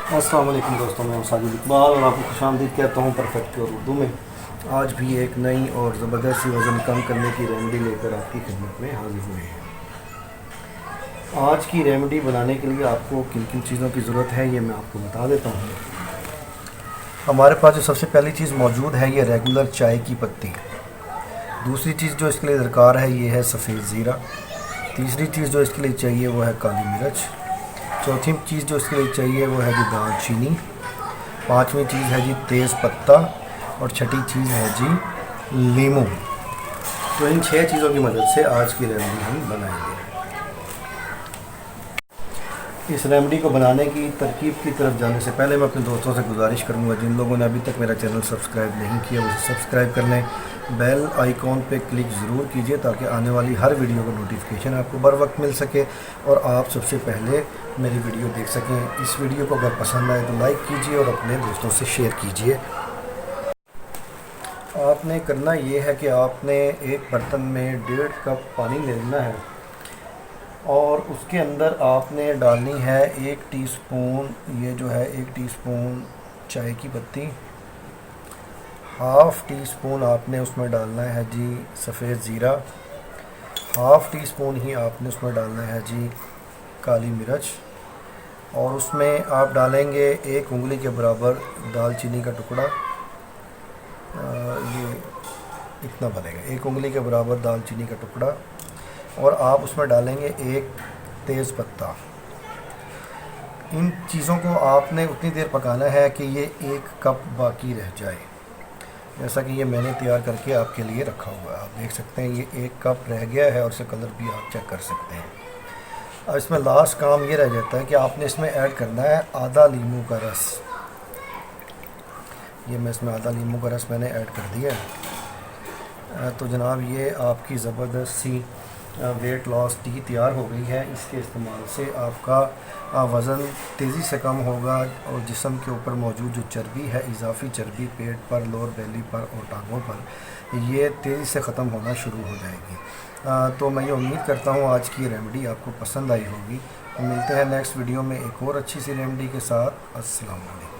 अस्सलाम वालेकुम दोस्तों, मैं साजिद इकबाल और आपको खुशामदीद कहता हूँ परफेक्ट प्योर उर्दू में। आज भी एक नई और ज़बरदस्त सी वज़न कम करने की रेमेडी लेकर आपकी खिदमत में हाजिर हुए हैं। आज की रेमेडी बनाने के लिए आपको किन किन चीज़ों की ज़रूरत है ये मैं आपको बता देता हूँ। हमारे पास जो सबसे पहली चीज़ मौजूद है ये रेगुलर चाय की पत्ती। दूसरी चीज़ जो इसके लिए दरकार है ये है सफ़ेद ज़ीरा। तीसरी चीज़ जो इसके लिए चाहिए वो है काली मिर्च। चौथी चीज़ जो इसके लिए चाहिए वो है जी दालचीनी। पांचवी चीज़ है जी तेज़ पत्ता। और छठी चीज़ है जी लीमू। तो इन 6 चीज़ों की मदद से आज की रेमेडी हम बनाएंगे। इस रेमेडी को बनाने की तरकीब की तरफ जाने से पहले मैं अपने दोस्तों से गुजारिश करूंगा, जिन लोगों ने अभी तक मेरा चैनल सब्सक्राइब नहीं किया उसे सब्सक्राइब कर लें। बेल आइकॉन पे क्लिक ज़रूर कीजिए ताकि आने वाली हर वीडियो का नोटिफिकेशन आपको बर वक्त मिल सके और आप सबसे पहले मेरी वीडियो देख सकें। इस वीडियो को अगर पसंद आए तो लाइक कीजिए और अपने दोस्तों से शेयर कीजिए। आपने करना ये है कि आपने एक बर्तन में 1.5 कप पानी ले लेना है और उसके अंदर आपने डालनी है 1 टीस्पून, ये जो है 1 टीस्पून चाय की पत्ती। हाफ़ टी स्पून आपने उसमें डालना है जी सफ़ेद ज़ीरा। हाफ़ टी स्पून ही आपने उसमें डालना है जी काली मिर्च। और उसमें आप डालेंगे 1 उंगली के बराबर दालचीनी का टुकड़ा। ये इतना बनेगा, 1 उंगली के बराबर दालचीनी का टुकड़ा। और आप उसमें डालेंगे 1 तेज़ पत्ता। इन चीज़ों को आपने उतनी देर पकाना है कि ये 1 कप बाकी रह जाए। जैसा कि ये मैंने तैयार करके आपके लिए रखा हुआ है, आप देख सकते हैं ये 1 कप रह गया है और इसका कलर भी आप चेक कर सकते हैं। अब इसमें लास्ट काम ये रह जाता है कि आपने इसमें ऐड करना है आधा नींबू का रस। ये मैं इसमें आधा नींबू का रस मैंने ऐड कर दिया है। तो जनाब ये आपकी ज़बरदस्त सी वेट लॉस टी तैयार हो गई है। इसके इस्तेमाल से आपका वज़न तेज़ी से कम होगा और जिस्म के ऊपर मौजूद जो चर्बी है, इजाफी चर्बी पेट पर, लोअर बेली पर और टांगों पर, ये तेज़ी से ख़त्म होना शुरू हो जाएगी। तो मैं ये उम्मीद करता हूँ आज की रेमेडी आपको पसंद आई होगी। मिलते हैं नेक्स्ट वीडियो में एक और अच्छी सी रेमेडी के साथ। अस्सलाम वालेकुम।